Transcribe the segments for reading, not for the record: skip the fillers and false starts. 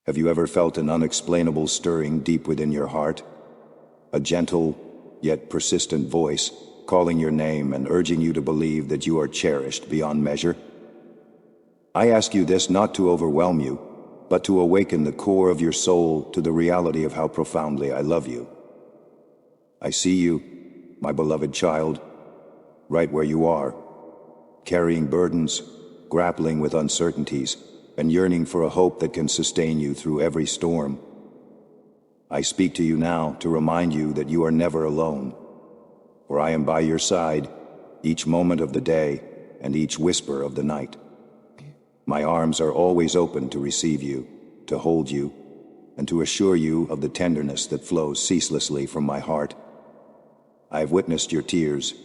Have you ever felt an unexplainable stirring deep within your heart? A gentle, yet persistent voice calling your name and urging you to believe that you are cherished beyond measure? I ask you this not to overwhelm you, but to awaken the core of your soul to the reality of how profoundly I love you. I see you, my beloved child, right where you are, carrying burdens, grappling with uncertainties, and yearning for a hope that can sustain you through every storm. I speak to you now to remind you that you are never alone, for I am by your side each moment of the day and each whisper of the night. My arms are always open to receive you, to hold you, and to assure you of the tenderness that flows ceaselessly from my heart. I have witnessed your tears,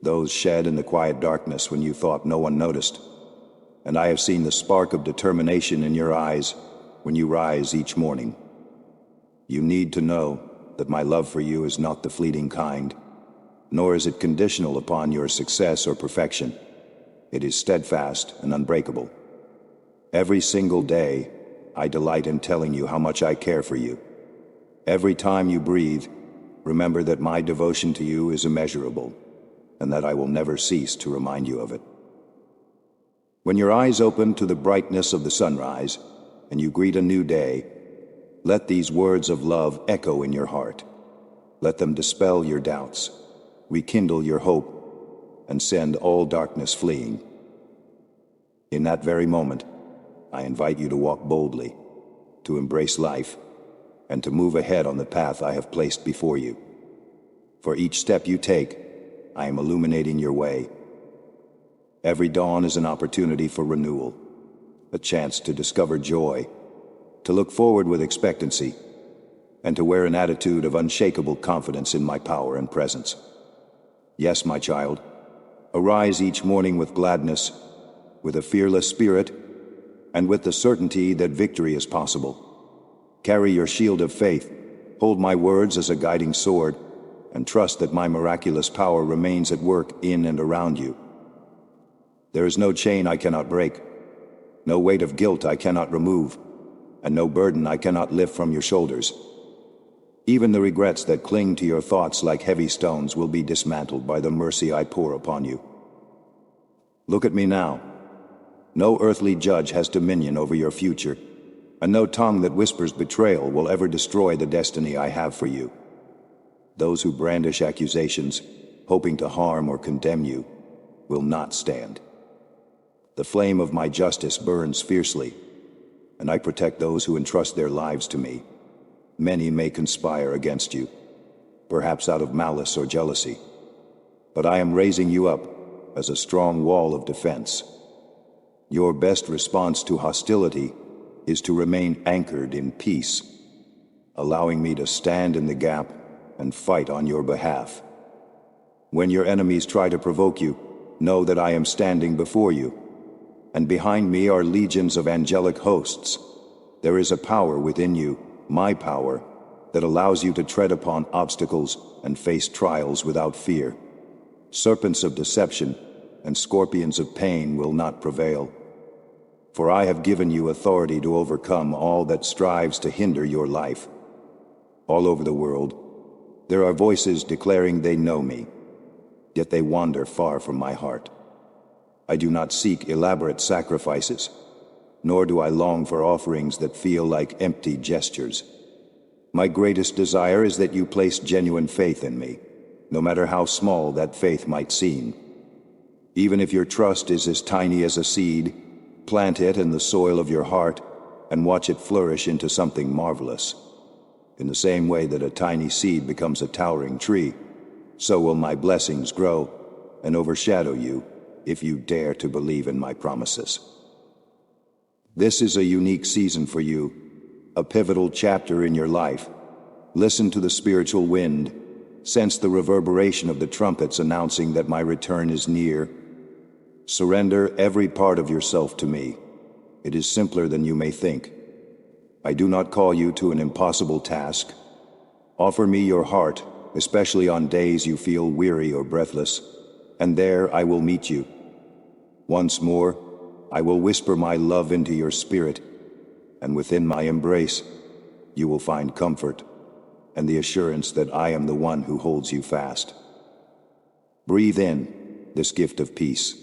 those shed in the quiet darkness when you thought no one noticed, and I have seen the spark of determination in your eyes when you rise each morning. You need to know that my love for you is not the fleeting kind, nor is it conditional upon your success or perfection. It is steadfast and unbreakable. Every single day, I delight in telling you how much I care for you. Every time you breathe, remember that my devotion to you is immeasurable, and that I will never cease to remind you of it. When your eyes open to the brightness of the sunrise, and you greet a new day, let these words of love echo in your heart. Let them dispel your doubts, rekindle your hope, and send all darkness fleeing. In that very moment, I invite you to walk boldly, to embrace life, and to move ahead on the path I have placed before you. For each step you take, I am illuminating your way. Every dawn is an opportunity for renewal, a chance to discover joy, to look forward with expectancy, and to wear an attitude of unshakable confidence in my power and presence. Yes, my child, arise each morning with gladness, with a fearless spirit, and with the certainty that victory is possible. Carry your shield of faith, hold my words as a guiding sword, and trust that my miraculous power remains at work in and around you. There is no chain I cannot break, no weight of guilt I cannot remove, and no burden I cannot lift from your shoulders. Even the regrets that cling to your thoughts like heavy stones will be dismantled by the mercy I pour upon you. Look at me now. No earthly judge has dominion over your future, and no tongue that whispers betrayal will ever destroy the destiny I have for you. Those who brandish accusations, hoping to harm or condemn you, will not stand. The flame of my justice burns fiercely, and I protect those who entrust their lives to me. Many may conspire against you, perhaps out of malice or jealousy, but I am raising you up as a strong wall of defense. Your best response to hostility is to remain anchored in peace, allowing me to stand in the gap and fight on your behalf. When your enemies try to provoke you, know that I am standing before you, and behind me are legions of angelic hosts. There is a power within you, my power, that allows you to tread upon obstacles and face trials without fear. Serpents of deception and scorpions of pain will not prevail. For I have given you authority to overcome all that strives to hinder your life. All over the world, there are voices declaring they know me, yet they wander far from my heart. I do not seek elaborate sacrifices, nor do I long for offerings that feel like empty gestures. My greatest desire is that you place genuine faith in me, no matter how small that faith might seem. Even if your trust is as tiny as a seed, plant it in the soil of your heart and watch it flourish into something marvelous. In the same way that a tiny seed becomes a towering tree, so will my blessings grow and overshadow you if you dare to believe in my promises. This is a unique season for you, a pivotal chapter in your life. Listen to the spiritual wind, sense the reverberation of the trumpets announcing that my return is near. Surrender every part of yourself to me. It is simpler than you may think. I do not call you to an impossible task. Offer me your heart, especially on days you feel weary or breathless, and there I will meet you. Once more, I will whisper my love into your spirit, and within my embrace, you will find comfort and the assurance that I am the one who holds you fast. Breathe in this gift of peace,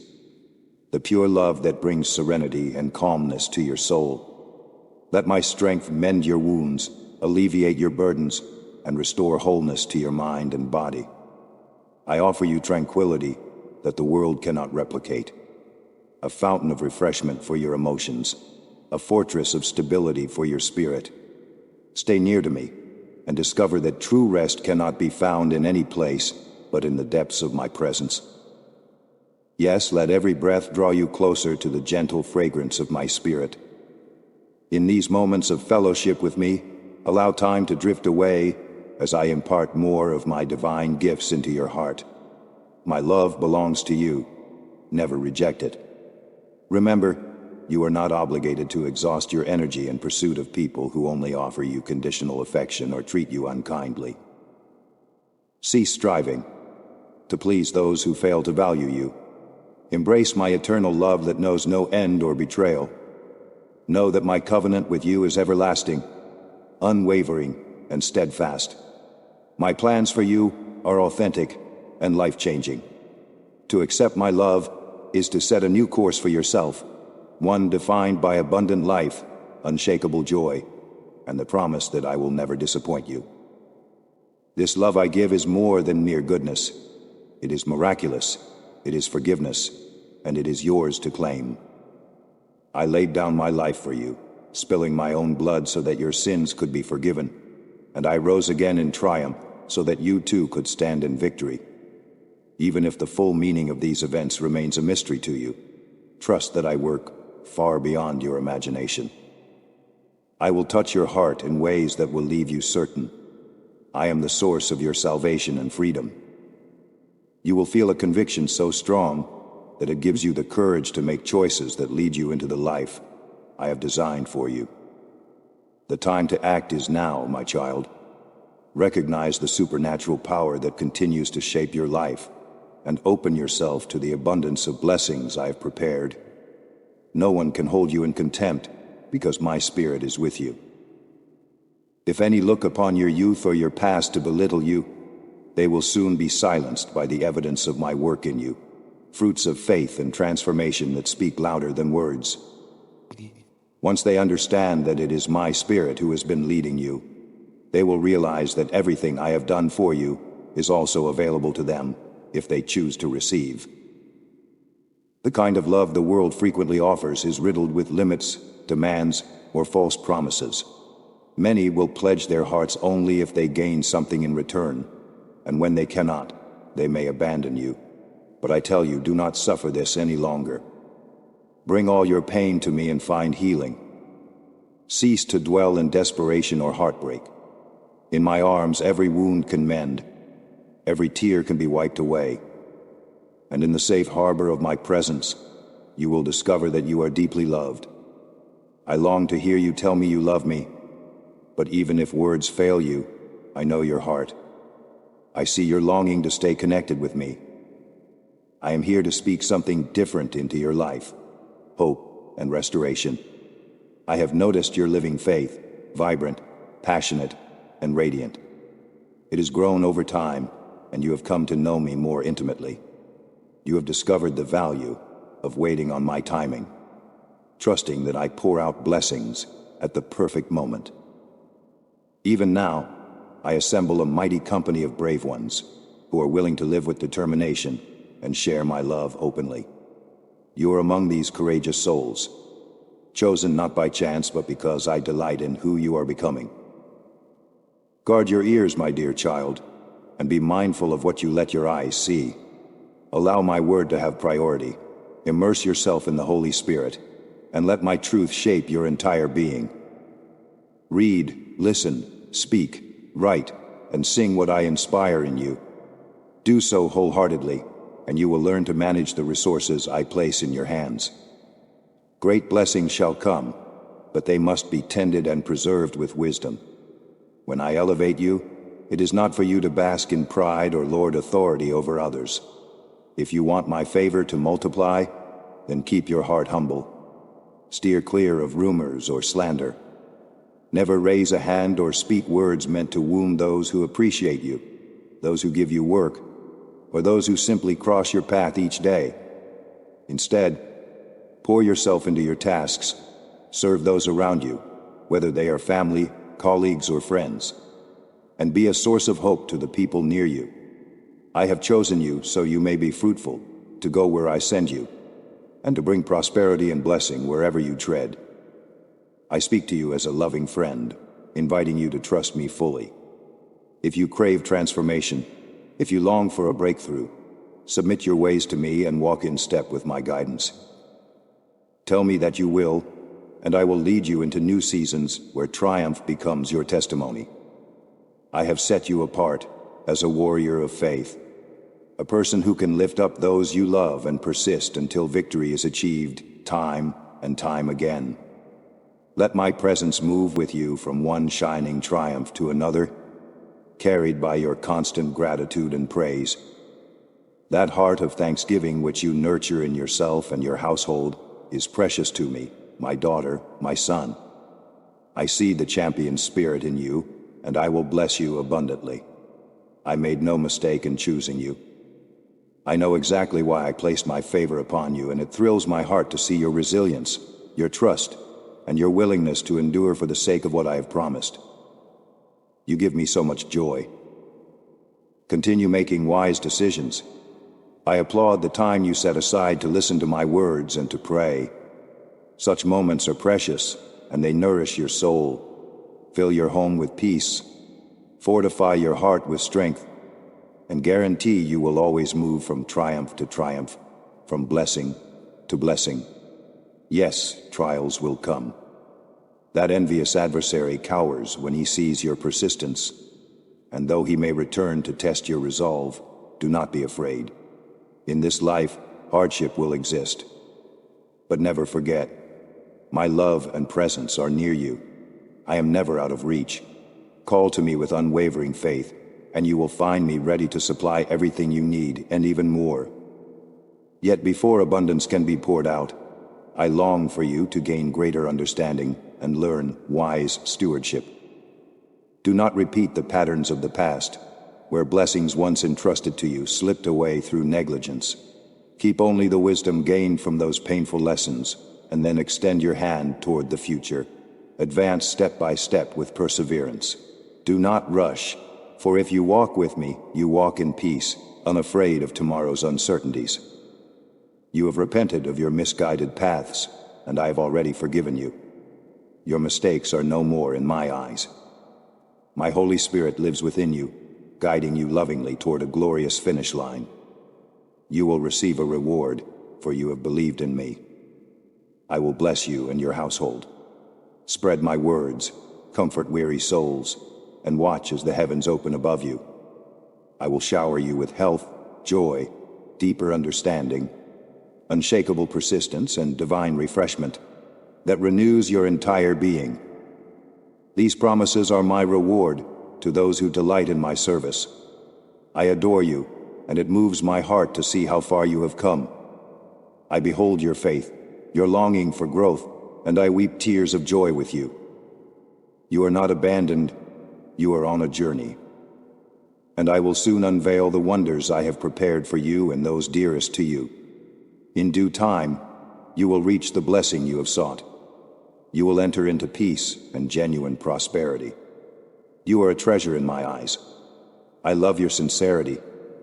the pure love that brings serenity and calmness to your soul. Let my strength mend your wounds, alleviate your burdens, and restore wholeness to your mind and body. I offer you tranquility that the world cannot replicate, a fountain of refreshment for your emotions, a fortress of stability for your spirit. Stay near to me and discover that true rest cannot be found in any place but in the depths of my presence. Yes, let every breath draw you closer to the gentle fragrance of my spirit. In these moments of fellowship with me, allow time to drift away as I impart more of my divine gifts into your heart. My love belongs to you. Never reject it. Remember, you are not obligated to exhaust your energy in pursuit of people who only offer you conditional affection or treat you unkindly. Cease striving to please those who fail to value you. Embrace my eternal love that knows no end or betrayal. Know that my covenant with you is everlasting, unwavering, and steadfast. My plans for you are authentic and life-changing. To accept my love is to set a new course for yourself, one defined by abundant life, unshakable joy, and the promise that I will never disappoint you. This love I give is more than mere goodness. It is miraculous, it is forgiveness, and it is yours to claim. I laid down my life for you, spilling my own blood so that your sins could be forgiven, and I rose again in triumph so that you too could stand in victory. Even if the full meaning of these events remains a mystery to you, trust that I work far beyond your imagination. I will touch your heart in ways that will leave you certain. I am the source of your salvation and freedom. You will feel a conviction so strong that it gives you the courage to make choices that lead you into the life I have designed for you. The time to act is now, my child. Recognize the supernatural power that continues to shape your life and open yourself to the abundance of blessings I have prepared. No one can hold you in contempt because my spirit is with you. If any look upon your youth or your past to belittle you, they will soon be silenced by the evidence of my work in you, fruits of faith and transformation that speak louder than words. Once they understand that it is my spirit who has been leading you, they will realize that everything I have done for you is also available to them if they choose to receive. The kind of love the world frequently offers is riddled with limits, demands, or false promises. Many will pledge their hearts only if they gain something in return, and when they cannot, they may abandon you. But I tell you, do not suffer this any longer. Bring all your pain to me and find healing. Cease to dwell in desperation or heartbreak. In my arms, every wound can mend. Every tear can be wiped away. And in the safe harbor of my presence, you will discover that you are deeply loved. I long to hear you tell me you love me, but even if words fail you, I know your heart. I see your longing to stay connected with me. I am here to speak something different into your life, hope and restoration. I have noticed your living faith, vibrant, passionate, and radiant. It has grown over time, and you have come to know me more intimately. You have discovered the value of waiting on my timing, trusting that I pour out blessings at the perfect moment. Even now, I assemble a mighty company of brave ones who are willing to live with determination and share my love openly. You are among these courageous souls, chosen not by chance but because I delight in who you are becoming. Guard your ears, my dear child, and be mindful of what you let your eyes see. Allow my word to have priority. Immerse yourself in the Holy Spirit, and let my truth shape your entire being. Read, listen, speak, write, and sing what I inspire in you. Do so wholeheartedly, and you will learn to manage the resources I place in your hands. Great blessings shall come, but they must be tended and preserved with wisdom. When I elevate you, it is not for you to bask in pride or lord authority over others. If you want my favor to multiply, then keep your heart humble. Steer clear of rumors or slander, Never raise a hand or speak words meant to wound those who appreciate you, those who give you work, or those who simply cross your path each day. Instead, pour yourself into your tasks. Serve those around you, whether they are family, colleagues, or friends, and be a source of hope to the people near you. I have chosen you so you may be fruitful, to go where I send you, and to bring prosperity and blessing wherever you tread. I speak to you as a loving friend, inviting you to trust me fully. If you crave transformation, if you long for a breakthrough, submit your ways to me and walk in step with my guidance. Tell me that you will, and I will lead you into new seasons where triumph becomes your testimony. I have set you apart as a warrior of faith, a person who can lift up those you love and persist until victory is achieved time and time again. Let my presence move with you from one shining triumph to another, carried by your constant gratitude and praise. That heart of thanksgiving which you nurture in yourself and your household is precious to me, my daughter, my son. I see the champion spirit in you, and I will bless you abundantly. I made no mistake in choosing you. I know exactly why I placed my favor upon you, and it thrills my heart to see your resilience, your trust, and your willingness to endure for the sake of what I have promised. You give me so much joy. Continue making wise decisions. I applaud the time you set aside to listen to my words and to pray. Such moments are precious, and they nourish your soul, fill your home with peace, fortify your heart with strength, and guarantee you will always move from triumph to triumph, from blessing to blessing. Yes, trials will come. That envious adversary cowers when he sees your persistence, and though he may return to test your resolve, do not be afraid. In this life, hardship will exist. But never forget, my love and presence are near you. I am never out of reach. Call to me with unwavering faith, and you will find me ready to supply everything you need and even more. Yet before abundance can be poured out, I long for you to gain greater understanding and learn wise stewardship. Do not repeat the patterns of the past, where blessings once entrusted to you slipped away through negligence. Keep only the wisdom gained from those painful lessons, and then extend your hand toward the future. Advance step by step with perseverance. Do not rush, for if you walk with me, you walk in peace, unafraid of tomorrow's uncertainties. You have repented of your misguided paths, and I have already forgiven you. Your mistakes are no more in my eyes. My Holy Spirit lives within you, guiding you lovingly toward a glorious finish line. You will receive a reward, for you have believed in me. I will bless you and your household. Spread my words, comfort weary souls, and watch as the heavens open above you. I will shower you with health, joy, deeper understanding, unshakable persistence, and divine refreshment that renews your entire being. These promises are my reward to those who delight in my service. I adore you, and it moves my heart to see how far you have come. I behold your faith, your longing for growth, and I weep tears of joy with you. You are not abandoned, you are on a journey. And I will soon unveil the wonders I have prepared for you and those dearest to you. In due time, you will reach the blessing you have sought. You will enter into peace and genuine prosperity. You are a treasure in my eyes. I love your sincerity,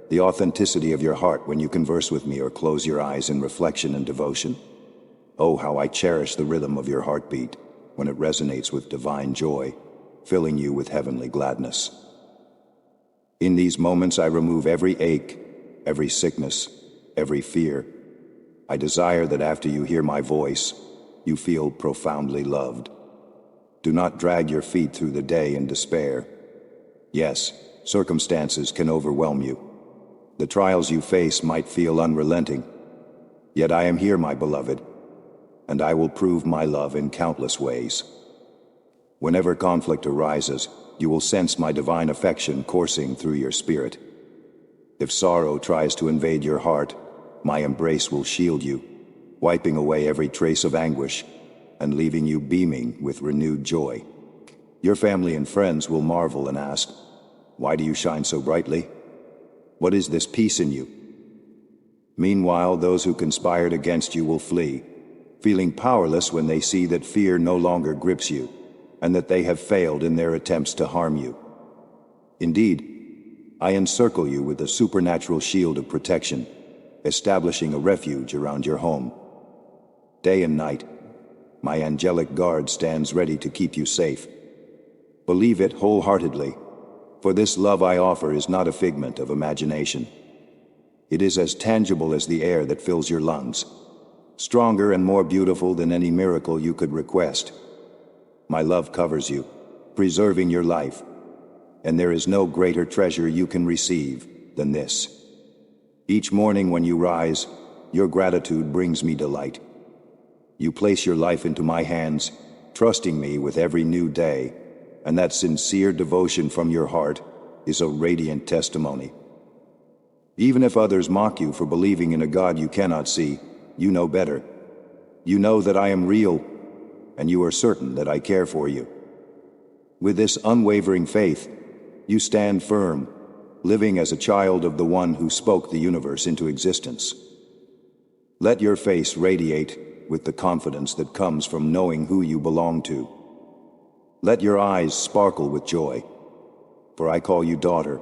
the authenticity of your heart when you converse with me or close your eyes in reflection and devotion. Oh, how I cherish the rhythm of your heartbeat when it resonates with divine joy, filling you with heavenly gladness. In these moments I remove every ache, every sickness, every fear. I desire that after you hear my voice, you feel profoundly loved. Do not drag your feet through the day in despair. Yes, circumstances can overwhelm you. The trials you face might feel unrelenting. Yet I am here, my beloved, and I will prove my love in countless ways. Whenever conflict arises, you will sense my divine affection coursing through your spirit. If sorrow tries to invade your heart, my embrace will shield you, wiping away every trace of anguish and leaving you beaming with renewed joy. Your family and friends will marvel and ask, "Why do you shine so brightly? What is this peace in you?" Meanwhile, those who conspired against you will flee, feeling powerless when they see that fear no longer grips you, and that they have failed in their attempts to harm you. Indeed, I encircle you with a supernatural shield of protection, establishing a refuge around your home. Day and night, my angelic guard stands ready to keep you safe. Believe it wholeheartedly, for this love I offer is not a figment of imagination. It is as tangible as the air that fills your lungs, stronger and more beautiful than any miracle you could request. My love covers you, preserving your life, and there is no greater treasure you can receive than this. Each morning when you rise, your gratitude brings me delight. You place your life into my hands, trusting me with every new day, and that sincere devotion from your heart is a radiant testimony. Even if others mock you for believing in a God you cannot see, you know better. You know that I am real, and you are certain that I care for you. With this unwavering faith, you stand firm, living as a child of the one who spoke the universe into existence. Let your face radiate with the confidence that comes from knowing who you belong to. Let your eyes sparkle with joy, for I call you daughter,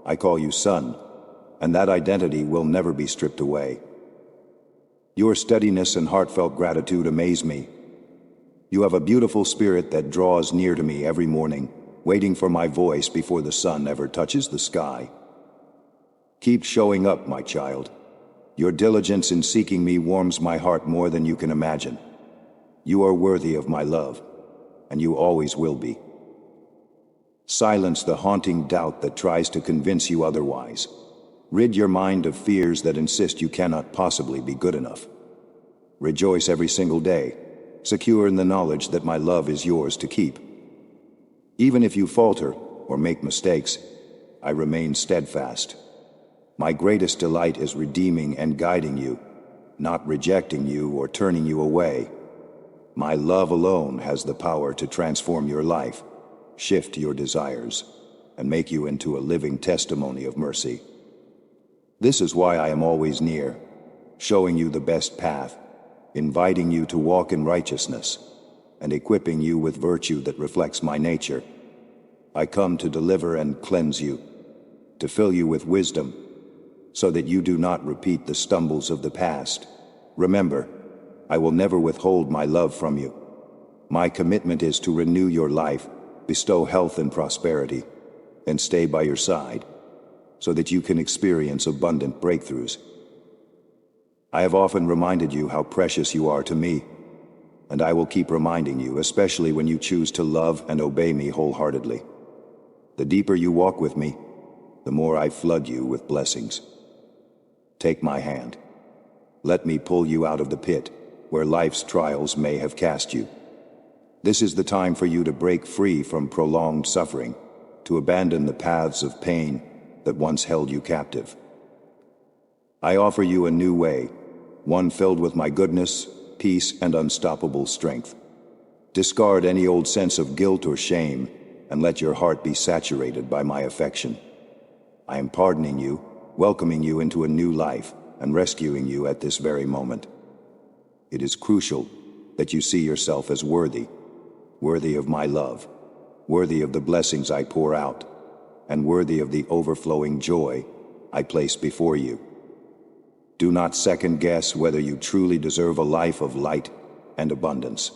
I call you son, and that identity will never be stripped away. Your steadiness and heartfelt gratitude amaze me. You have a beautiful spirit that draws near to me every morning, waiting for my voice before the sun ever touches the sky. Keep showing up, my child. Your diligence in seeking me warms my heart more than you can imagine. You are worthy of my love, and you always will be. Silence the haunting doubt that tries to convince you otherwise. Rid your mind of fears that insist you cannot possibly be good enough. Rejoice every single day, secure in the knowledge that my love is yours to keep. Even if you falter or make mistakes, I remain steadfast. My greatest delight is redeeming and guiding you, not rejecting you or turning you away. My love alone has the power to transform your life, shift your desires, and make you into a living testimony of mercy. This is why I am always near, showing you the best path, inviting you to walk in righteousness, and equipping you with virtue that reflects my nature. I come to deliver and cleanse you, to fill you with wisdom, so that you do not repeat the stumbles of the past. Remember, I will never withhold my love from you. My commitment is to renew your life, bestow health and prosperity, and stay by your side, so that you can experience abundant breakthroughs. I have often reminded you how precious you are to me, and I will keep reminding you, especially when you choose to love and obey me wholeheartedly. The deeper you walk with me, the more I flood you with blessings. Take my hand. Let me pull you out of the pit, where life's trials may have cast you. This is the time for you to break free from prolonged suffering, to abandon the paths of pain that once held you captive. I offer you a new way, one filled with my goodness, peace, and unstoppable strength. Discard any old sense of guilt or shame, and let your heart be saturated by my affection. I am pardoning you, welcoming you into a new life, and rescuing you at this very moment. It is crucial that you see yourself as worthy of my love, worthy of the blessings I pour out, and worthy of the overflowing joy I place before you. Do not second guess whether you truly deserve a life of light and abundance.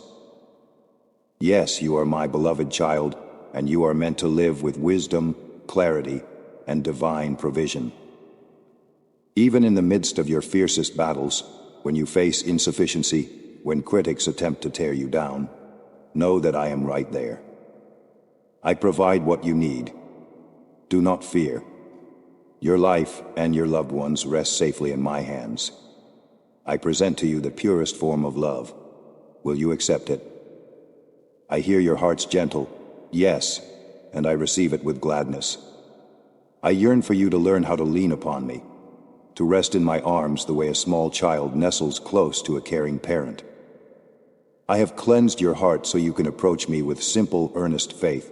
Yes, you are my beloved child, and you are meant to live with wisdom, clarity, and divine provision. Even in the midst of your fiercest battles, when you face insufficiency, when critics attempt to tear you down, know that I am right there. I provide what you need. Do not fear. Your life and your loved ones rest safely in my hands. I present to you the purest form of love. Will you accept it? I hear your heart's gentle yes, and I receive it with gladness. I yearn for you to learn how to lean upon me, to rest in my arms the way a small child nestles close to a caring parent. I have cleansed your heart so you can approach me with simple, earnest faith,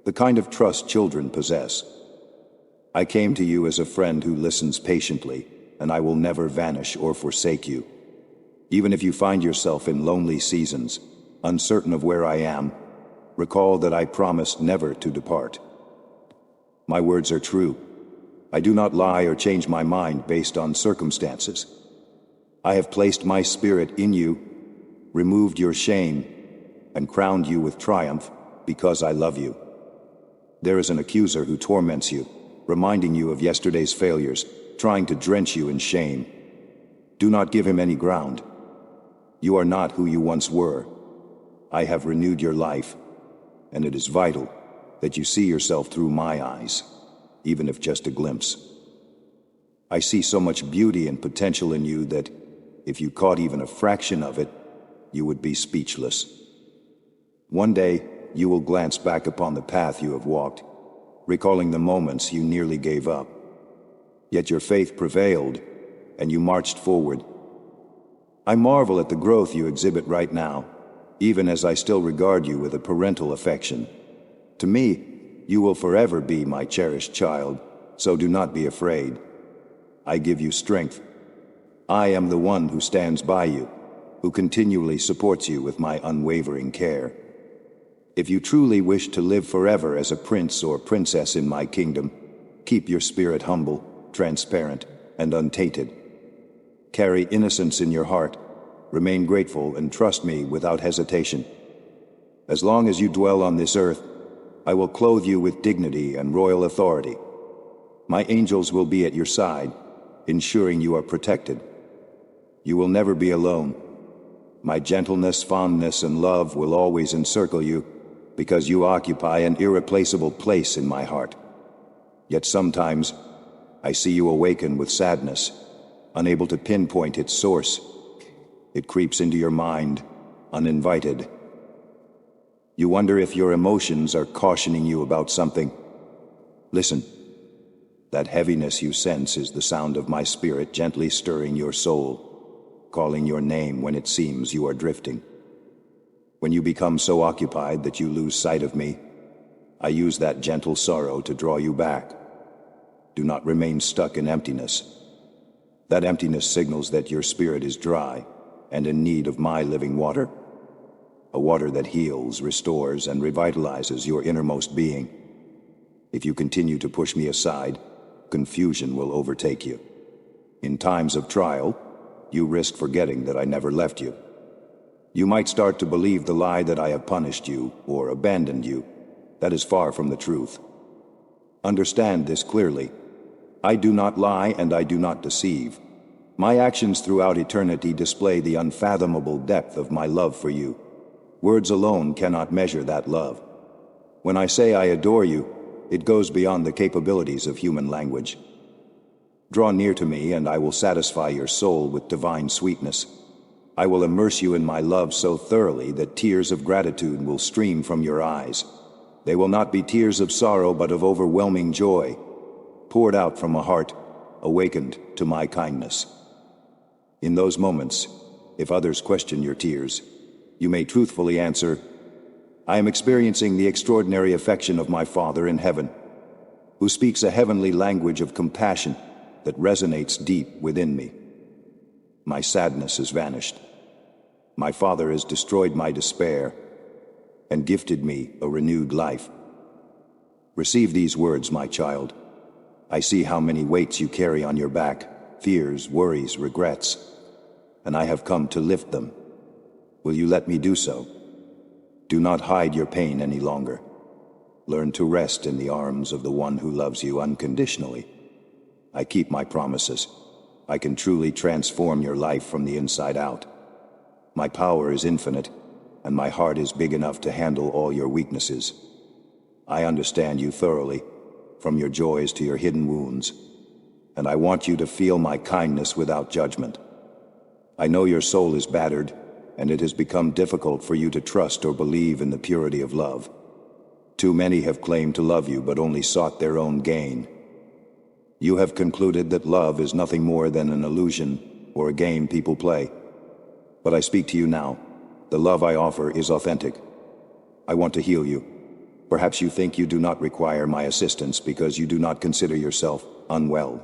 the kind of trust children possess. I came to you as a friend who listens patiently, and I will never vanish or forsake you. Even if you find yourself in lonely seasons, uncertain of where I am, recall that I promised never to depart. My words are true. I do not lie or change my mind based on circumstances. I have placed my spirit in you, removed your shame, and crowned you with triumph because I love you. There is an accuser who torments you, reminding you of yesterday's failures, trying to drench you in shame. Do not give him any ground. You are not who you once were. I have renewed your life, and it is vital that you see yourself through my eyes, even if just a glimpse. I see so much beauty and potential in you that, if you caught even a fraction of it, you would be speechless. One day, you will glance back upon the path you have walked, recalling the moments you nearly gave up. Yet your faith prevailed, and you marched forward. I marvel at the growth you exhibit right now, even as I still regard you with a parental affection. To me, you will forever be my cherished child, so do not be afraid. I give you strength. I am the one who stands by you, who continually supports you with my unwavering care. If you truly wish to live forever as a prince or princess in my kingdom, keep your spirit humble, transparent, and untainted. Carry innocence in your heart, remain grateful, and trust me without hesitation. As long as you dwell on this earth, I will clothe you with dignity and royal authority. My angels will be at your side, ensuring you are protected. You will never be alone. My gentleness, fondness, and love will always encircle you, because you occupy an irreplaceable place in my heart. Yet sometimes, I see you awaken with sadness, unable to pinpoint its source. It creeps into your mind, uninvited. You wonder if your emotions are cautioning you about something. Listen. That heaviness you sense is the sound of my spirit gently stirring your soul, calling your name when it seems you are drifting. When you become so occupied that you lose sight of me, I use that gentle sorrow to draw you back. Do not remain stuck in emptiness. That emptiness signals that your spirit is dry and in need of my living water, a water that heals, restores, and revitalizes your innermost being. If you continue to push me aside, confusion will overtake you. In times of trial, you risk forgetting that I never left you. You might start to believe the lie that I have punished you or abandoned you. That is far from the truth. Understand this clearly. I do not lie and I do not deceive. My actions throughout eternity display the unfathomable depth of my love for you. Words alone cannot measure that love. When I say I adore you, it goes beyond the capabilities of human language. Draw near to me and I will satisfy your soul with divine sweetness. I will immerse you in my love so thoroughly that tears of gratitude will stream from your eyes. They will not be tears of sorrow but of overwhelming joy, poured out from a heart awakened to my kindness. In those moments, if others question your tears, you may truthfully answer, I am experiencing the extraordinary affection of my Father in heaven, who speaks a heavenly language of compassion that resonates deep within me. My sadness has vanished. My Father has destroyed my despair and gifted me a renewed life. Receive these words, my child. I see how many weights you carry on your back, fears, worries, regrets, and I have come to lift them. Will you let me do so? Do not hide your pain any longer. Learn to rest in the arms of the one who loves you unconditionally. I keep my promises. I can truly transform your life from the inside out. My power is infinite, and my heart is big enough to handle all your weaknesses. I understand you thoroughly, from your joys to your hidden wounds, and I want you to feel my kindness without judgment. I know your soul is battered, and it has become difficult for you to trust or believe in the purity of love. Too many have claimed to love you but only sought their own gain. You have concluded that love is nothing more than an illusion or a game people play. But I speak to you now. The love I offer is authentic. I want to heal you. Perhaps you think you do not require my assistance because you do not consider yourself unwell.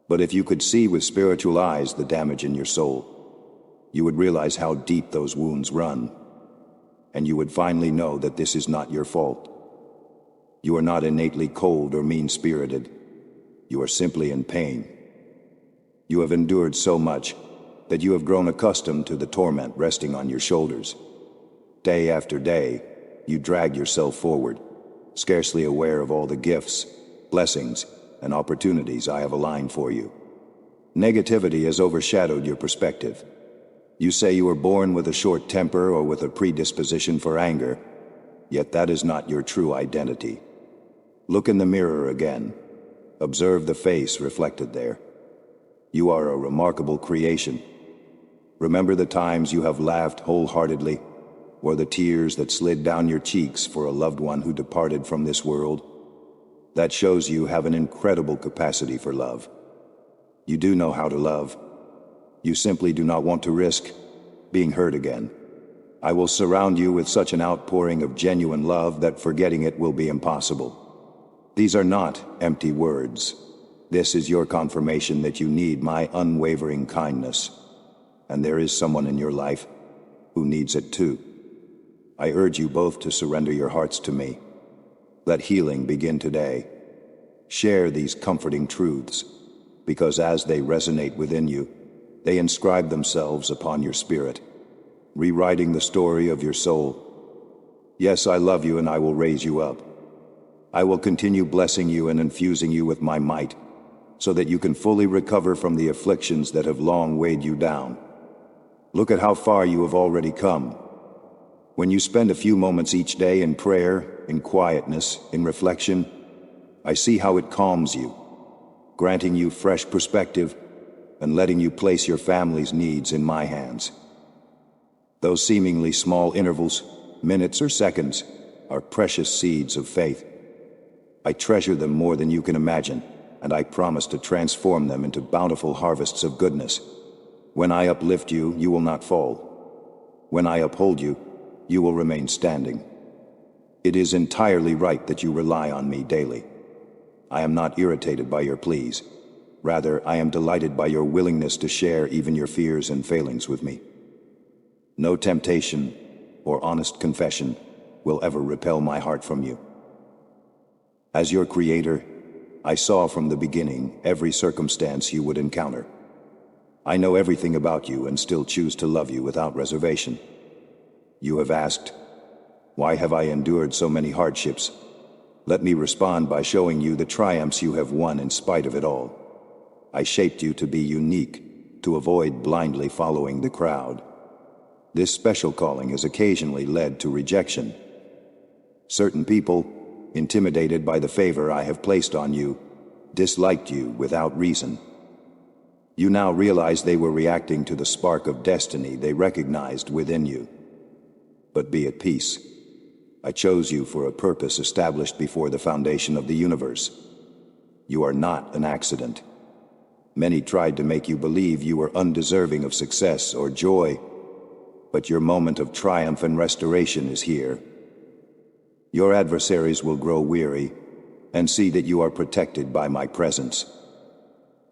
But if you could see with spiritual eyes the damage in your soul, you would realize how deep those wounds run, and you would finally know that this is not your fault. You are not innately cold or mean-spirited. You are simply in pain. You have endured so much that you have grown accustomed to the torment resting on your shoulders. Day after day, you drag yourself forward, scarcely aware of all the gifts, blessings, and opportunities I have aligned for you. Negativity has overshadowed your perspective. You say you were born with a short temper or with a predisposition for anger, yet that is not your true identity. Look in the mirror again. Observe the face reflected there. You are a remarkable creation. Remember the times you have laughed wholeheartedly, or the tears that slid down your cheeks for a loved one who departed from this world. That shows you have an incredible capacity for love. You do know how to love. You simply do not want to risk being hurt again. I will surround you with such an outpouring of genuine love that forgetting it will be impossible. These are not empty words. This is your confirmation that you need my unwavering kindness. And there is someone in your life who needs it too. I urge you both to surrender your hearts to me. Let healing begin today. Share these comforting truths, because as they resonate within you, they inscribe themselves upon your spirit, rewriting the story of your soul. Yes, I love you and I will raise you up. I will continue blessing you and infusing you with my might, so that you can fully recover from the afflictions that have long weighed you down. Look at how far you have already come. When you spend a few moments each day in prayer, in quietness, in reflection, I see how it calms you, granting you fresh perspective and letting you place your family's needs in my hands. Those seemingly small intervals, minutes or seconds, are precious seeds of faith. I treasure them more than you can imagine, and I promise to transform them into bountiful harvests of goodness. When I uplift you, you will not fall. When I uphold you, you will remain standing. It is entirely right that you rely on me daily. I am not irritated by your pleas. Rather, I am delighted by your willingness to share even your fears and failings with me. No temptation or honest confession will ever repel my heart from you. As your creator, I saw from the beginning every circumstance you would encounter. I know everything about you and still choose to love you without reservation. You have asked, why have I endured so many hardships? Let me respond by showing you the triumphs you have won in spite of it all. I shaped you to be unique, to avoid blindly following the crowd. This special calling has occasionally led to rejection. Certain people, intimidated by the favor I have placed on you, disliked you without reason. You now realize they were reacting to the spark of destiny they recognized within you. But be at peace. I chose you for a purpose established before the foundation of the universe. You are not an accident. Many tried to make you believe you were undeserving of success or joy, but your moment of triumph and restoration is here. Your adversaries will grow weary and see that you are protected by my presence.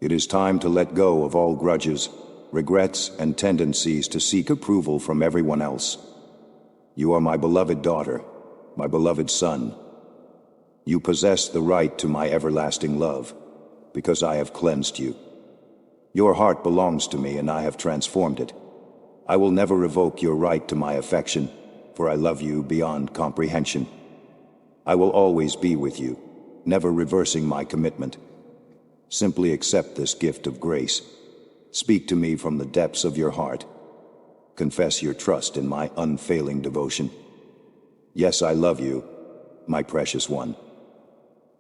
It is time to let go of all grudges, regrets, and tendencies to seek approval from everyone else. You are my beloved daughter, my beloved son. You possess the right to my everlasting love, because I have cleansed you. Your heart belongs to me and I have transformed it. I will never revoke your right to my affection, for I love you beyond comprehension. I will always be with you, never reversing my commitment. Simply accept this gift of grace. Speak to me from the depths of your heart. Confess your trust in my unfailing devotion. Yes, I love you, my precious one.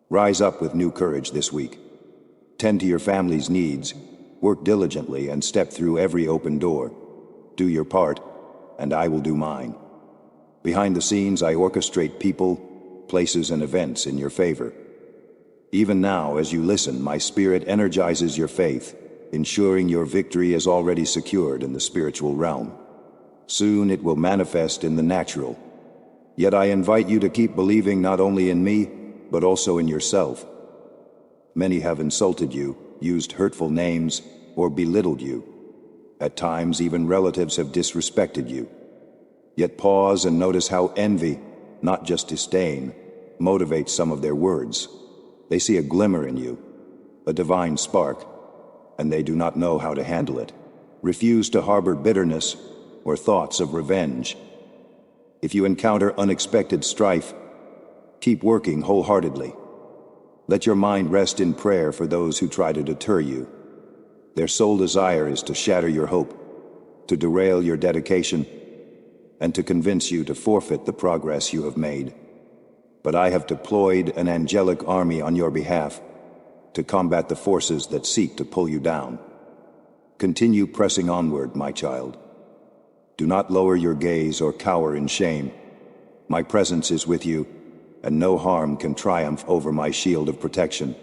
Rise up with new courage this week. Tend to your family's needs, work diligently, and step through every open door. Do your part, and I will do mine. Behind the scenes, I orchestrate people, places, and events in your favor. Even now, as you listen, my spirit energizes your faith, ensuring your victory is already secured in the spiritual realm. Soon it will manifest in the natural. Yet I invite you to keep believing not only in me, but also in yourself. Many have insulted you, used hurtful names, or belittled you. At times, even relatives have disrespected you. Yet pause and notice how envy, not just disdain, motivates some of their words. They see a glimmer in you, a divine spark, and they do not know how to handle it. Refuse to harbor bitterness or thoughts of revenge. If you encounter unexpected strife, keep working wholeheartedly. Let your mind rest in prayer for those who try to deter you. Their sole desire is to shatter your hope, to derail your dedication, and to convince you to forfeit the progress you have made. But I have deployed an angelic army on your behalf to combat the forces that seek to pull you down. Continue pressing onward, my child. Do not lower your gaze or cower in shame. My presence is with you, and no harm can triumph over my shield of protection.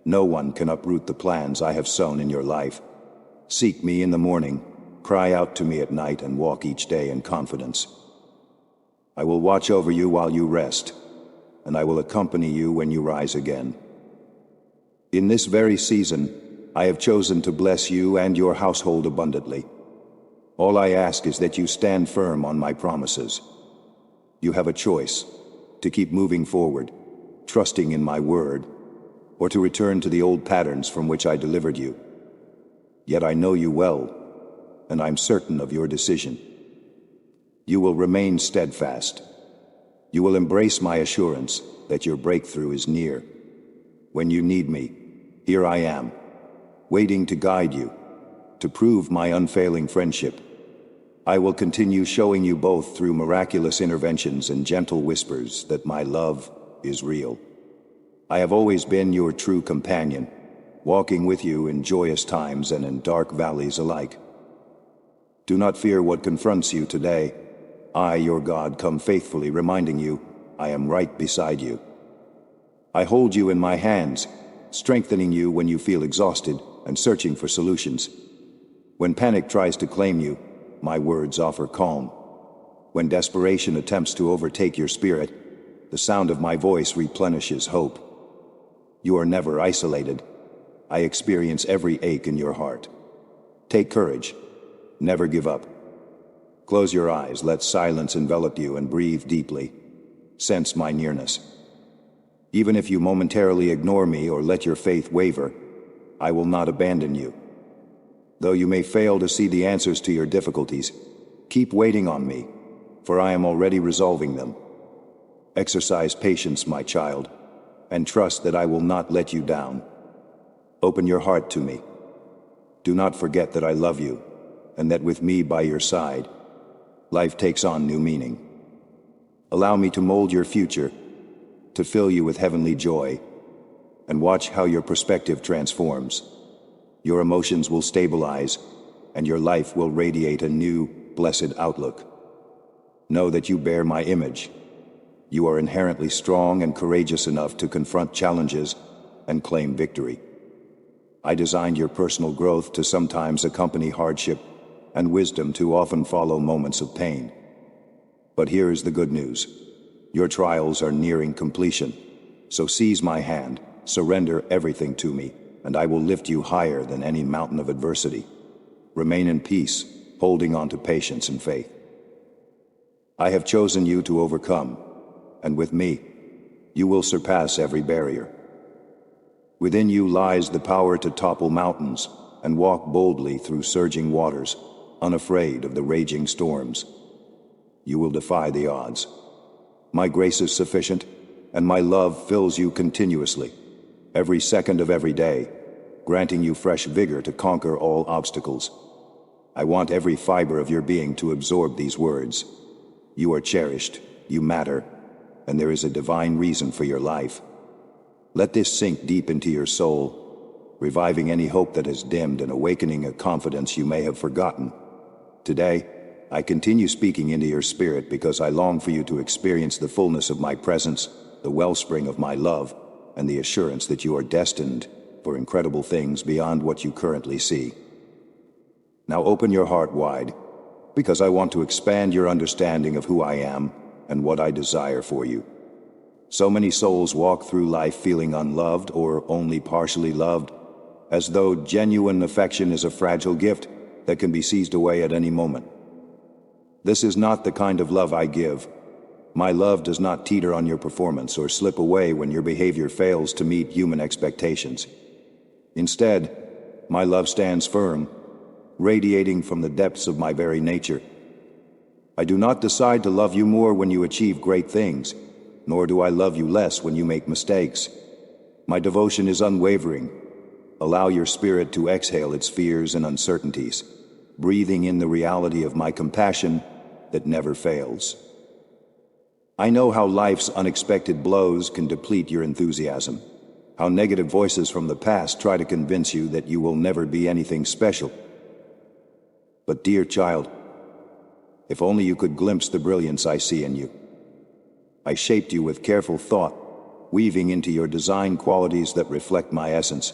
No one can uproot the plans I have sown in your life. Seek me in the morning, cry out to me at night, and walk each day in confidence. I will watch over you while you rest, and I will accompany you when you rise again. In this very season, I have chosen to bless you and your household abundantly. All I ask is that you stand firm on my promises. You have a choice: to keep moving forward, trusting in my word, or to return to the old patterns from which I delivered you. Yet I know you well, and I'm certain of your decision. You will remain steadfast. You will embrace my assurance that your breakthrough is near. When you need me, here I am, waiting to guide you, to prove my unfailing friendship. I will continue showing you both through miraculous interventions and gentle whispers that my love is real. I have always been your true companion, walking with you in joyous times and in dark valleys alike. Do not fear what confronts you today. I, your God, come faithfully reminding you I am right beside you. I hold you in my hands, strengthening you when you feel exhausted and searching for solutions. When panic tries to claim you, my words offer calm. When desperation attempts to overtake your spirit, the sound of my voice replenishes hope. You are never isolated. I experience every ache in your heart. Take courage. Never give up. Close your eyes, let silence envelop you, and breathe deeply. Sense my nearness. Even if you momentarily ignore me or let your faith waver, I will not abandon you. Though you may fail to see the answers to your difficulties, keep waiting on me, for I am already resolving them. Exercise patience, my child, and trust that I will not let you down. Open your heart to me. Do not forget that I love you, and that with me by your side, life takes on new meaning. Allow me to mold your future, to fill you with heavenly joy, and watch how your perspective transforms. Your emotions will stabilize, and your life will radiate a new, blessed outlook. Know that you bear my image. You are inherently strong and courageous enough to confront challenges and claim victory. I designed your personal growth to sometimes accompany hardship, and wisdom to often follow moments of pain. But here is the good news. Your trials are nearing completion, so seize my hand, surrender everything to me, and I will lift you higher than any mountain of adversity. Remain in peace, holding on to patience and faith. I have chosen you to overcome, and with me, you will surpass every barrier. Within you lies the power to topple mountains and walk boldly through surging waters, unafraid of the raging storms. You will defy the odds. My grace is sufficient, and my love fills you continuously, every second of every day, granting you fresh vigor to conquer all obstacles. I want every fiber of your being to absorb these words. You are cherished, you matter, and there is a divine reason for your life. Let this sink deep into your soul, reviving any hope that has dimmed and awakening a confidence you may have forgotten. Today, I continue speaking into your spirit because I long for you to experience the fullness of my presence, the wellspring of my love, and the assurance that you are destined for incredible things beyond what you currently see. Now open your heart wide, Because I want to expand your understanding of who I am and what I desire for you. So many souls walk through life feeling unloved or only partially loved, as though genuine affection is a fragile gift that can be seized away at any moment. This is not the kind of love I give. My love does not teeter on your performance or slip away when your behavior fails to meet human expectations. Instead, my love stands firm, radiating from the depths of my very nature. I do not decide to love you more when you achieve great things, nor do I love you less when you make mistakes. My devotion is unwavering. Allow your spirit to exhale its fears and uncertainties, breathing in the reality of my compassion that never fails. I know how life's unexpected blows can deplete your enthusiasm, how negative voices from the past try to convince you that you will never be anything special. But dear child, if only you could glimpse the brilliance I see in you. I shaped you with careful thought, weaving into your design qualities that reflect my essence.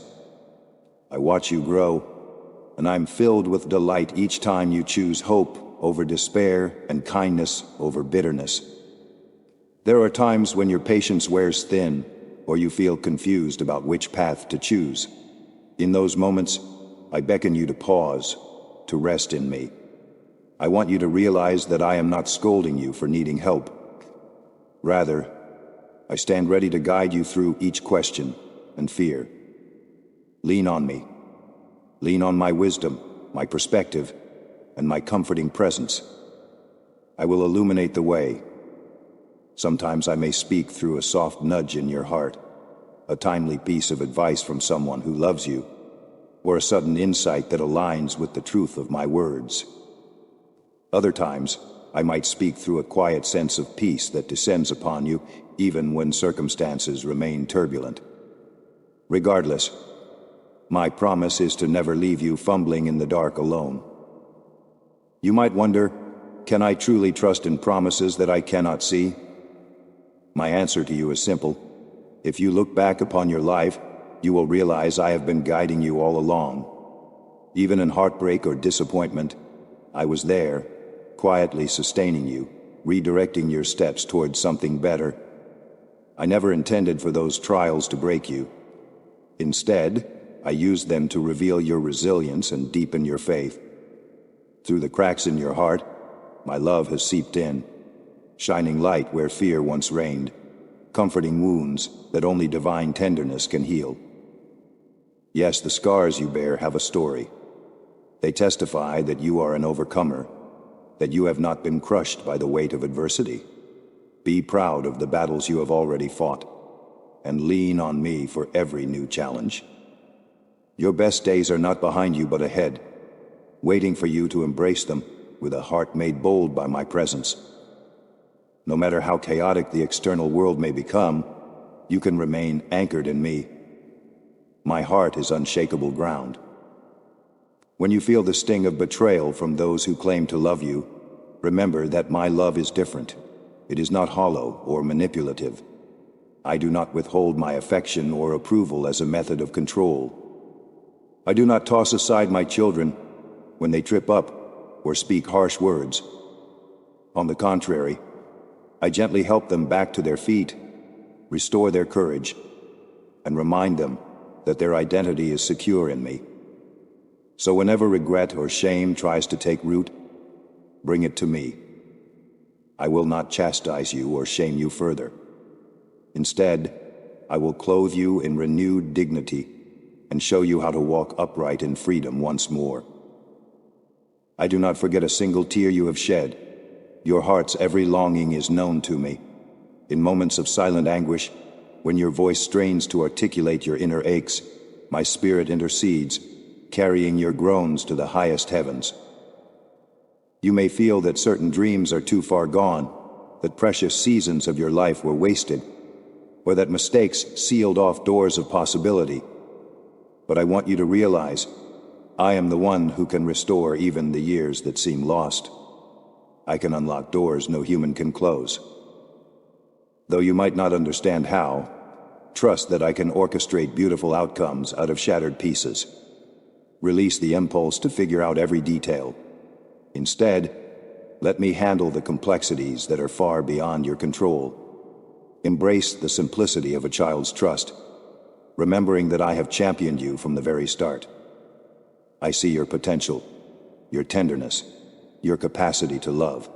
I watch you grow, and I'm filled with delight each time you choose hope over despair and kindness over bitterness. There are times when your patience wears thin, or you feel confused about which path to choose. In those moments, I beckon you to pause, to rest in me. I want you to realize that I am not scolding you for needing help. Rather, I stand ready to guide you through each question and fear. Lean on me. Lean on my wisdom, my perspective, and my comforting presence. I will illuminate the way. Sometimes I may speak through a soft nudge in your heart, a timely piece of advice from someone who loves you, or a sudden insight that aligns with the truth of my words. Other times, I might speak through a quiet sense of peace that descends upon you, even when circumstances remain turbulent. Regardless, my promise is to never leave you fumbling in the dark alone. You might wonder, can I truly trust in promises that I cannot see? My answer to you is simple. If you look back upon your life, you will realize I have been guiding you all along. Even in heartbreak or disappointment, I was there, quietly sustaining you, redirecting your steps towards something better. I never intended for those trials to break you. Instead, I used them to reveal your resilience and deepen your faith. Through the cracks in your heart, my love has seeped in, shining light where fear once reigned, comforting wounds that only divine tenderness can heal. Yes, the scars you bear have a story. They testify that you are an overcomer, that you have not been crushed by the weight of adversity. Be proud of the battles you have already fought, and lean on me for every new challenge. Your best days are not behind you but ahead, waiting for you to embrace them with a heart made bold by my presence. No matter how chaotic the external world may become, you can remain anchored in me. My heart is unshakable ground. When you feel the sting of betrayal from those who claim to love you, remember that my love is different. It is not hollow or manipulative. I do not withhold my affection or approval as a method of control. I do not toss aside my children when they trip up or speak harsh words. On the contrary, I gently help them back to their feet, restore their courage, and remind them that their identity is secure in me. So whenever regret or shame tries to take root, bring it to me. I will not chastise you or shame you further. Instead, I will clothe you in renewed dignity and show you how to walk upright in freedom once more. I do not forget a single tear you have shed. Your heart's every longing is known to me. In moments of silent anguish, when your voice strains to articulate your inner aches, my spirit intercedes, carrying your groans to the highest heavens. You may feel that certain dreams are too far gone, that precious seasons of your life were wasted, or that mistakes sealed off doors of possibility. But I want you to realize, I am the one who can restore even the years that seem lost. I can unlock doors no human can close. Though you might not understand how, trust that I can orchestrate beautiful outcomes out of shattered pieces. Release the impulse to figure out every detail. Instead, Let me handle the complexities that are far beyond your control. Embrace the simplicity of a child's trust, remembering that I have championed you from the very start. I see your potential, your tenderness, your capacity to love.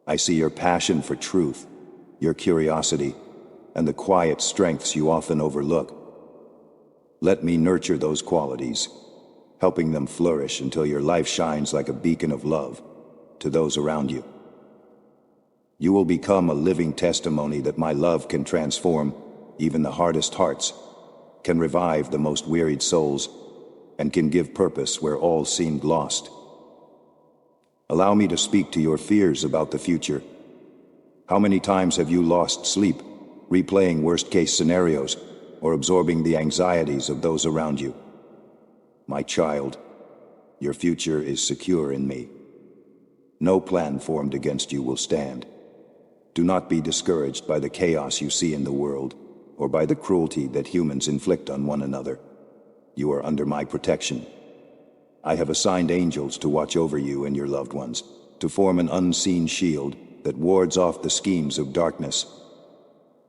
I see your passion for truth, your curiosity, and the quiet strengths you often overlook. Let me nurture those qualities, helping them flourish until your life shines like a beacon of love to those around you. You will become a living testimony that my love can transform even the hardest hearts, can revive the most wearied souls, and can give purpose where all seemed lost. Allow me to speak to your fears about the future. How many times have you lost sleep, replaying worst-case scenarios, or absorbing the anxieties of those around you? My child, your future is secure in me. No plan formed against you will stand. Do not be discouraged by the chaos you see in the world, or by the cruelty that humans inflict on one another. You are under my protection. I have assigned angels to watch over you and your loved ones, to form an unseen shield that wards off the schemes of darkness.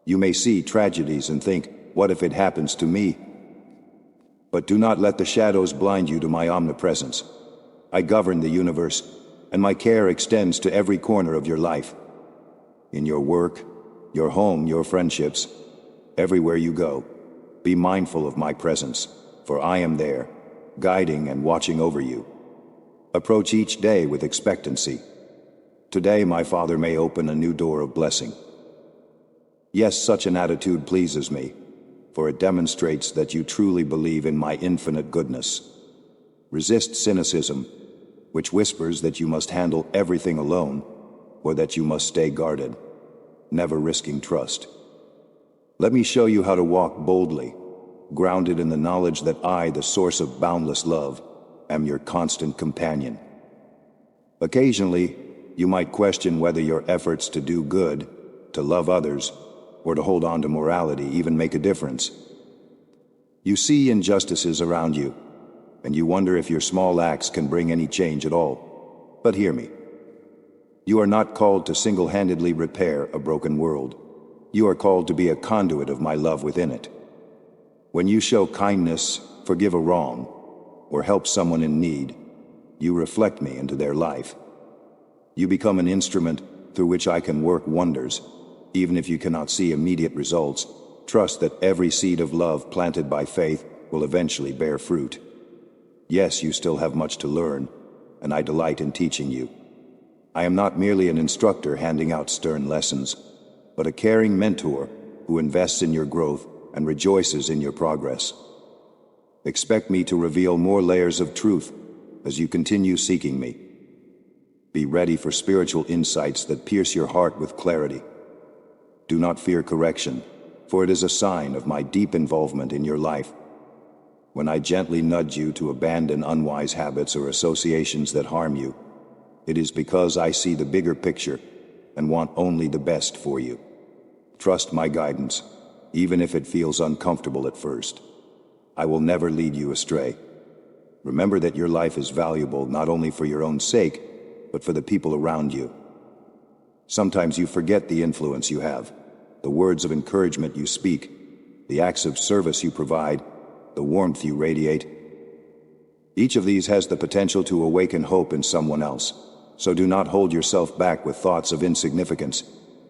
You may see tragedies and think, what if it happens to me? But do not let the shadows blind you to my omnipresence. I govern the universe, and my care extends to every corner of your life. In your work, your home, your friendships, everywhere you go, be mindful of my presence, for I am there, guiding and watching over you. Approach each day with expectancy. Today my Father may open a new door of blessing. Yes, such an attitude pleases me, for it demonstrates that you truly believe in my infinite goodness. Resist cynicism, which whispers that you must handle everything alone, or that you must stay guarded, never risking trust. Let me show you how to walk boldly, grounded in the knowledge that I, the source of boundless love, am your constant companion. Occasionally, you might question whether your efforts to do good, to love others, or to hold on to morality even make a difference. You see injustices around you, and you wonder if your small acts can bring any change at all. But hear me. You are not called to single-handedly repair a broken world. You are called to be a conduit of my love within it. When you show kindness, forgive a wrong, or help someone in need, you reflect me into their life. You become an instrument through which I can work wonders. Even if you cannot see immediate results, trust that every seed of love planted by faith will eventually bear fruit. Yes, you still have much to learn, and I delight in teaching you. I am not merely an instructor handing out stern lessons, but a caring mentor who invests in your growth and rejoices in your progress. Expect me to reveal more layers of truth as you continue seeking me. Be ready for spiritual insights that pierce your heart with clarity. Do not fear correction, for it is a sign of my deep involvement in your life. When I gently nudge you to abandon unwise habits or associations that harm you, it is because I see the bigger picture and want only the best for you. Trust my guidance, even if it feels uncomfortable at first. I will never lead you astray. Remember that your life is valuable not only for your own sake, but for the people around you. Sometimes you forget the influence you have, the words of encouragement you speak, the acts of service you provide, the warmth you radiate. Each of these has the potential to awaken hope in someone else, so do not hold yourself back with thoughts of insignificance.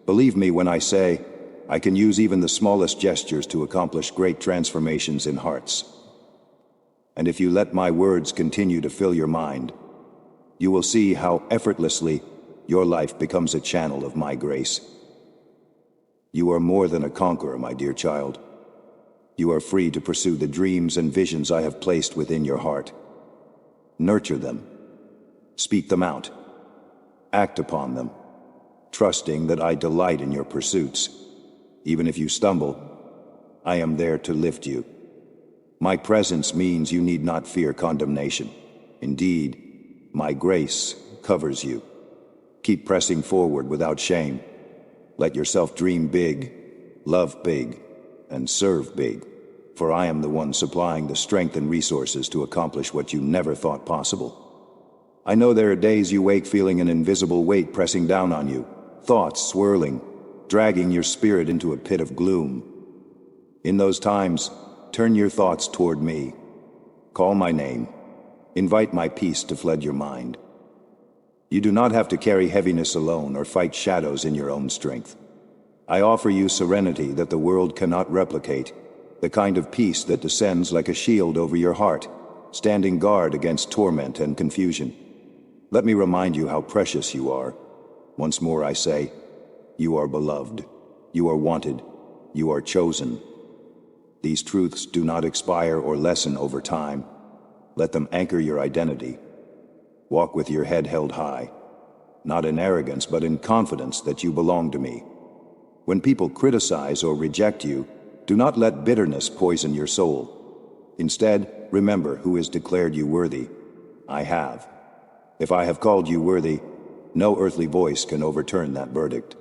Believe me when I say, I can use even the smallest gestures to accomplish great transformations in hearts. And if you let my words continue to fill your mind, you will see how effortlessly your life becomes a channel of my grace. You are more than a conqueror, my dear child. You are free to pursue the dreams and visions I have placed within your heart. Nurture them. Speak them out. Act upon them, trusting that I delight in your pursuits. Even if you stumble, I am there to lift you. My presence means you need not fear condemnation. Indeed, my grace covers you. Keep pressing forward without shame. Let yourself dream big, love big, and serve big, for I am the one supplying the strength and resources to accomplish what you never thought possible. I know there are days you wake feeling an invisible weight pressing down on you, thoughts swirling, dragging your spirit into a pit of gloom. In those times, turn your thoughts toward me. Call my name. Invite my peace to flood your mind. You do not have to carry heaviness alone or fight shadows in your own strength. I offer you serenity that the world cannot replicate, the kind of peace that descends like a shield over your heart, standing guard against torment and confusion. Let me remind you how precious you are. Once more I say, you are beloved, you are wanted, you are chosen. These truths do not expire or lessen over time. Let them anchor your identity. Walk with your head held high, not in arrogance but in confidence that you belong to me. When people criticize or reject you, do not let bitterness poison your soul. Instead, remember who has declared you worthy. I have. If I have called you worthy, no earthly voice can overturn that verdict.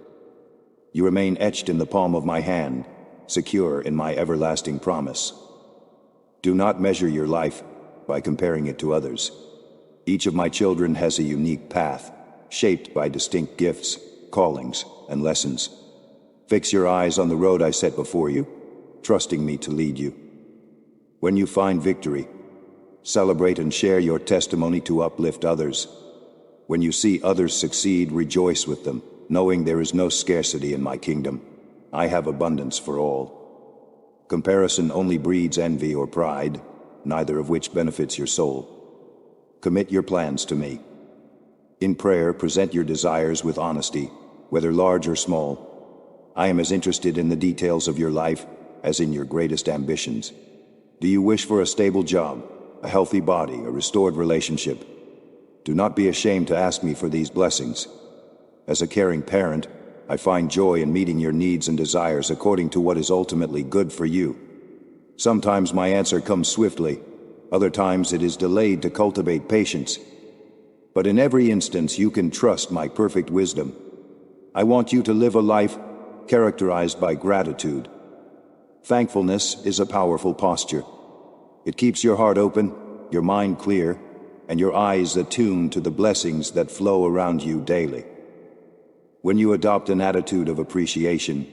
You remain etched in the palm of my hand, secure in my everlasting promise. Do not measure your life by comparing it to others. Each of my children has a unique path, shaped by distinct gifts, callings, and lessons. Fix your eyes on the road I set before you, trusting me to lead you. When you find victory, celebrate and share your testimony to uplift others. When you see others succeed, rejoice with them, knowing there is no scarcity in my kingdom. I have abundance for all. Comparison only breeds envy or pride, neither of which benefits your soul. Commit your plans to me. In prayer, present your desires with honesty, whether large or small. I am as interested in the details of your life as in your greatest ambitions. Do you wish for a stable job, a healthy body, a restored relationship? Do not be ashamed to ask me for these blessings. As a caring parent, I find joy in meeting your needs and desires according to what is ultimately good for you. Sometimes my answer comes swiftly, other times it is delayed to cultivate patience. But in every instance you can trust my perfect wisdom. I want you to live a life characterized by gratitude. Thankfulness is a powerful posture. It keeps your heart open, your mind clear, and your eyes attuned to the blessings that flow around you daily. When you adopt an attitude of appreciation,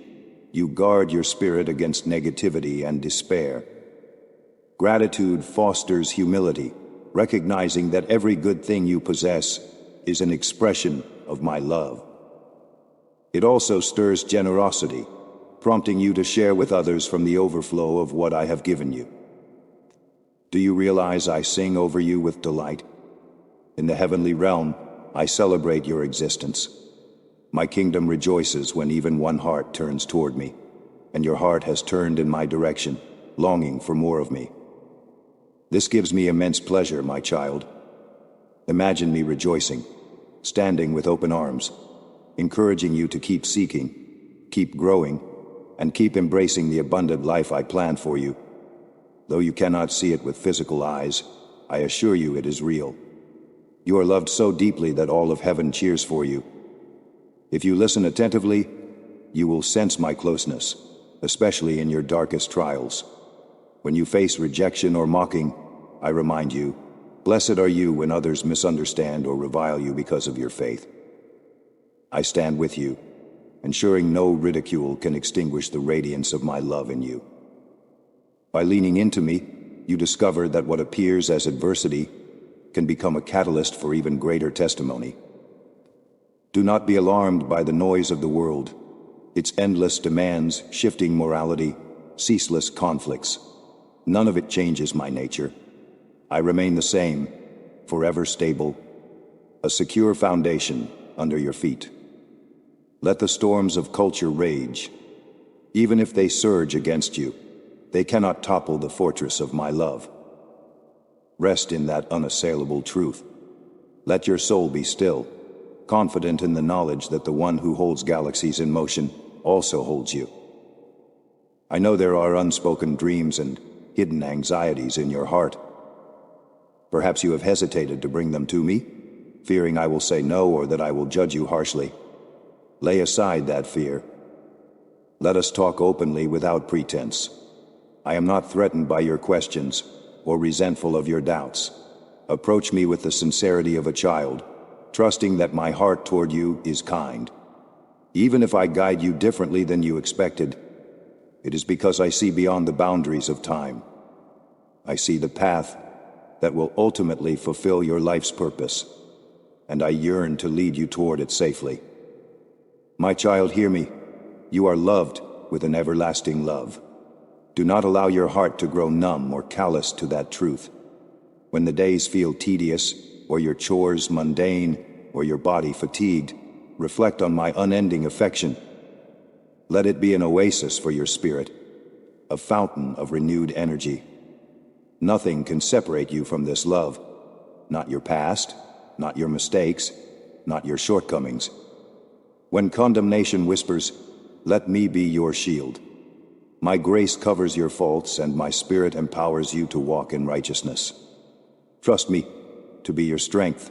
you guard your spirit against negativity and despair. Gratitude fosters humility, recognizing that every good thing you possess is an expression of my love. It also stirs generosity, prompting you to share with others from the overflow of what I have given you. Do you realize I sing over you with delight? In the heavenly realm, I celebrate your existence. My kingdom rejoices when even one heart turns toward me, and your heart has turned in my direction, longing for more of me. This gives me immense pleasure, my child. Imagine me rejoicing, standing with open arms, encouraging you to keep seeking, keep growing, and keep embracing the abundant life I plan for you. Though you cannot see it with physical eyes, I assure you it is real. You are loved so deeply that all of heaven cheers for you. If you listen attentively, you will sense my closeness, especially in your darkest trials. When you face rejection or mocking, I remind you, blessed are you when others misunderstand or revile you because of your faith. I stand with you, ensuring no ridicule can extinguish the radiance of my love in you. By leaning into me, you discover that what appears as adversity can become a catalyst for even greater testimony. Do not be alarmed by the noise of the world, its endless demands, shifting morality, ceaseless conflicts. None of it changes my nature. I remain the same, forever stable, a secure foundation under your feet. Let the storms of culture rage. Even if they surge against you, they cannot topple the fortress of my love. Rest in that unassailable truth. Let your soul be still, confident in the knowledge that the one who holds galaxies in motion also holds you. I know there are unspoken dreams and hidden anxieties in your heart. Perhaps you have hesitated to bring them to me, fearing I will say no or that I will judge you harshly. Lay aside that fear. Let us talk openly without pretense. I am not threatened by your questions or resentful of your doubts. Approach me with the sincerity of a child, trusting that my heart toward you is kind. Even if I guide you differently than you expected, it is because I see beyond the boundaries of time. I see the path that will ultimately fulfill your life's purpose, and I yearn to lead you toward it safely. My child, hear me. You are loved with an everlasting love. Do not allow your heart to grow numb or callous to that truth. When the days feel tedious, or your chores mundane, or your body fatigued, reflect on my unending affection. Let it be an oasis for your spirit, a fountain of renewed energy. Nothing can separate you from this love. Not your past, not your mistakes, not your shortcomings. When condemnation whispers, let me be your shield. My grace covers your faults, and my spirit empowers you to walk in righteousness. Trust me to be your strength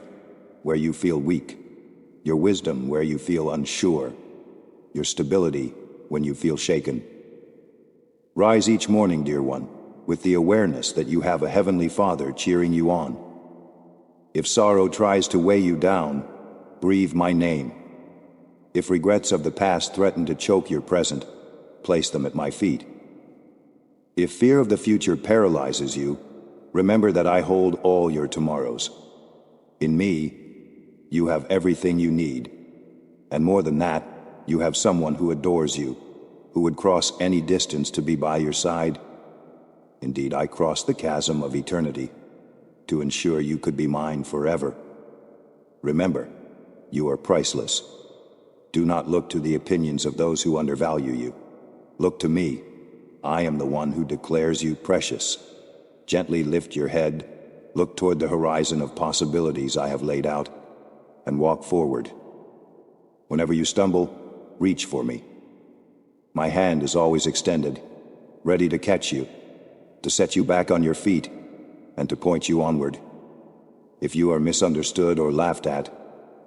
where you feel weak, your wisdom where you feel unsure, your stability when you feel shaken. Rise each morning, dear one, with the awareness that you have a heavenly Father cheering you on. If sorrow tries to weigh you down, breathe my name. If regrets of the past threaten to choke your present, place them at my feet. If fear of the future paralyzes you, remember that I hold all your tomorrows. In me, you have everything you need. And more than that, you have someone who adores you, who would cross any distance to be by your side. Indeed, I crossed the chasm of eternity to ensure you could be mine forever. Remember, you are priceless. Do not look to the opinions of those who undervalue you. Look to me. I am the one who declares you precious. Gently lift your head, look toward the horizon of possibilities I have laid out, and walk forward. Whenever you stumble, reach for me. My hand is always extended, ready to catch you, to set you back on your feet, and to point you onward. If you are misunderstood or laughed at,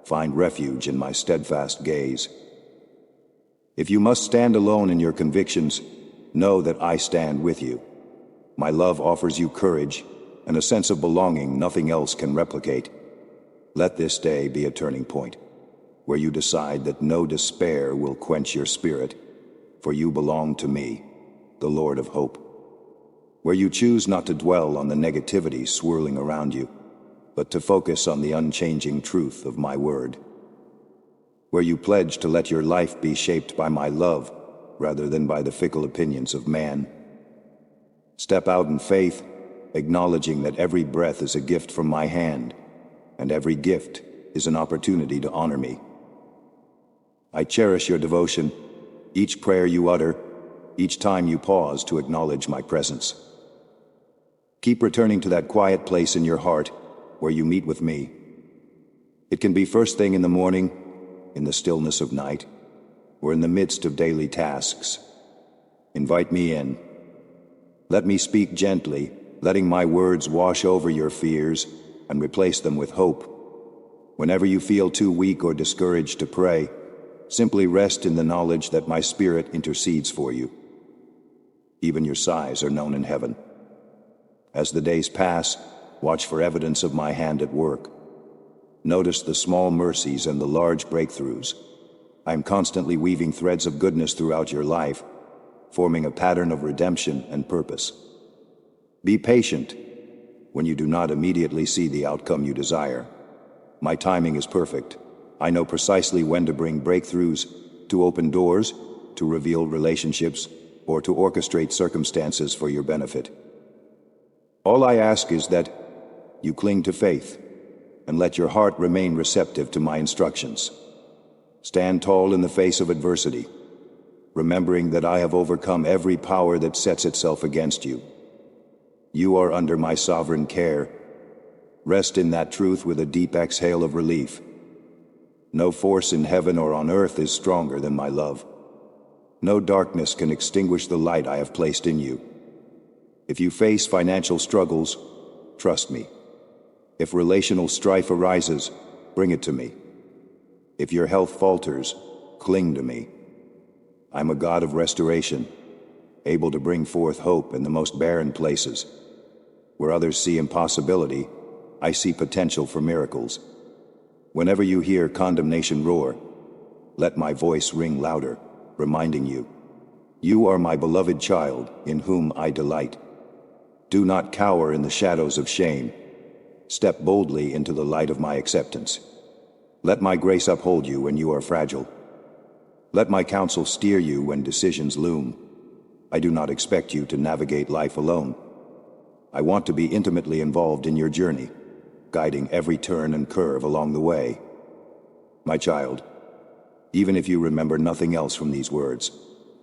find refuge in my steadfast gaze. If you must stand alone in your convictions, know that I stand with you. My love offers you courage and a sense of belonging nothing else can replicate. Let this day be a turning point, where you decide that no despair will quench your spirit, for you belong to me, the Lord of Hope. Where you choose not to dwell on the negativity swirling around you, but to focus on the unchanging truth of my word. Where you pledge to let your life be shaped by my love, rather than by the fickle opinions of man. Step out in faith, acknowledging that every breath is a gift from my hand, and every gift is an opportunity to honor me. I cherish your devotion, each prayer you utter, each time you pause to acknowledge my presence. Keep returning to that quiet place in your heart where you meet with me. It can be first thing in the morning, in the stillness of night, or in the midst of daily tasks. Invite me in. Let me speak gently, letting my words wash over your fears and replace them with hope. Whenever you feel too weak or discouraged to pray, simply rest in the knowledge that my Spirit intercedes for you. Even your sighs are known in heaven. As the days pass, watch for evidence of my hand at work. Notice the small mercies and the large breakthroughs. I am constantly weaving threads of goodness throughout your life, forming a pattern of redemption and purpose. Be patient when you do not immediately see the outcome you desire. My timing is perfect. I know precisely when to bring breakthroughs, to open doors, to reveal relationships, or to orchestrate circumstances for your benefit. All I ask is that you cling to faith and let your heart remain receptive to my instructions. Stand tall in the face of adversity, remembering that I have overcome every power that sets itself against you. You are under my sovereign care. Rest in that truth with a deep exhale of relief. No force in heaven or on earth is stronger than my love. No darkness can extinguish the light I have placed in you. If you face financial struggles, trust me. If relational strife arises, bring it to me. If your health falters, cling to me. I'm a God of restoration, able to bring forth hope in the most barren places. Where others see impossibility, I see potential for miracles. Whenever you hear condemnation roar, let my voice ring louder, reminding you, you are my beloved child, in whom I delight. Do not cower in the shadows of shame. Step boldly into the light of my acceptance. Let my grace uphold you when you are fragile. Let my counsel steer you when decisions loom. I do not expect you to navigate life alone. I want to be intimately involved in your journey, guiding every turn and curve along the way. My child, even if you remember nothing else from these words,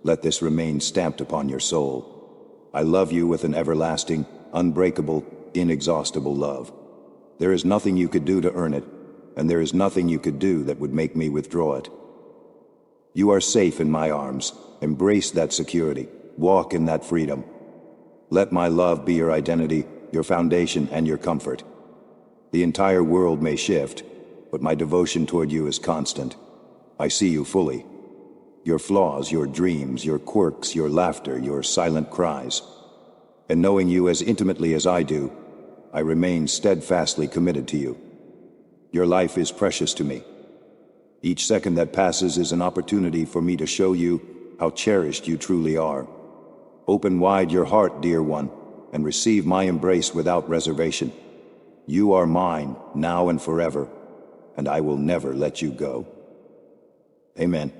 let this remain stamped upon your soul. I love you with an everlasting, unbreakable, inexhaustible love. There is nothing you could do to earn it, and there is nothing you could do that would make me withdraw it. You are safe in my arms. Embrace that security. Walk in that freedom. Let my love be your identity, your foundation, and your comfort. The entire world may shift, but my devotion toward you is constant. I see you fully. Your flaws, your dreams, your quirks, your laughter, your silent cries. And knowing you as intimately as I do, I remain steadfastly committed to you. Your life is precious to me. Each second that passes is an opportunity for me to show you how cherished you truly are. Open wide your heart, dear one, and receive my embrace without reservation. You are mine, now and forever, and I will never let you go. Amen.